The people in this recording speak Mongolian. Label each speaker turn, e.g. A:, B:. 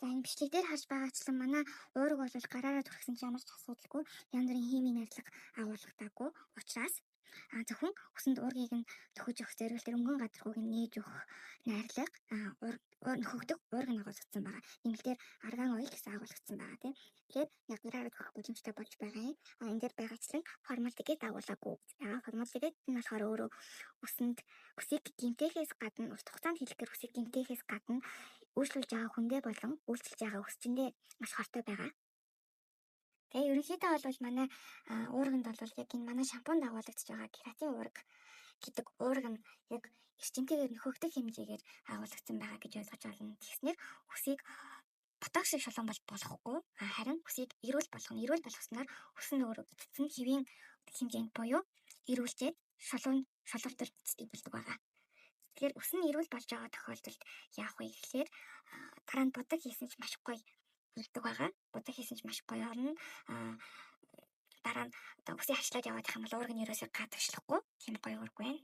A: За энэ бичлэг дээр харж байгаачлан манай уурга бол гараараа түрхсэн ч ямар ч асуудалгүй янз бүрийн химийн найрлага агуулгадаггүй учраас зөвхөн усанд уургийг нь төхөж өгөх зэрэг тэр өнгөн гадаргууг нь нээж өгөх найрлага нөхөгдөх уурга агуулгдсан байгаа. Нэмэлтээр арган ойл гэсэн агуулгдсан байгаа тийм. Тэгэхээр яг гараараа түрхэх боломжтой болж байгаа юм. Энэ дээр байгаачлан формалдегид агуулгагүй. Формалдегид нь болохоор өөрөө усанд үсийг гэмтээхээс гадна урт хугацаанд хэлэхээр үсийг гэмтээхээс гадна үйлчлүүлж байгаа хүндээ болон үйлчлж байгаа өсчөндөө маш хортой байгаа. Тэгээ ерөнхийдөө бол манай уурганд бол яг энэ манай шампунд агуулгадж байгаа кератин уурга гэдэг уурга нь яг эрчимтэйгээр нөхөгдөх хэмжээгээр агуулгдсан байгаа гэж ойлгож байна. Тэгснээр үсийг ботокс шиг шулуун болохгүй харин үсийг эрүүл болгоно. Эрүүл болгосноор үс нь өөрөө эцэцэн хэвийн хэмжээнд буюу эрүүлжээд шулууртар эцэстийг болдог байгаа. Тэгэхээр үс нь эрүүл болж байгаа тохиолдолд яах вэ гэхээр дараа нь будаг хийсэн ч маш гоё хэлдэг байгаа. Будаг хийсэн ч маш гоё орно. Дараа нь үсийг хачлаад яваад их юм бол уургын ерөөсөө гадагшлахгүй тийм гоё уург байна.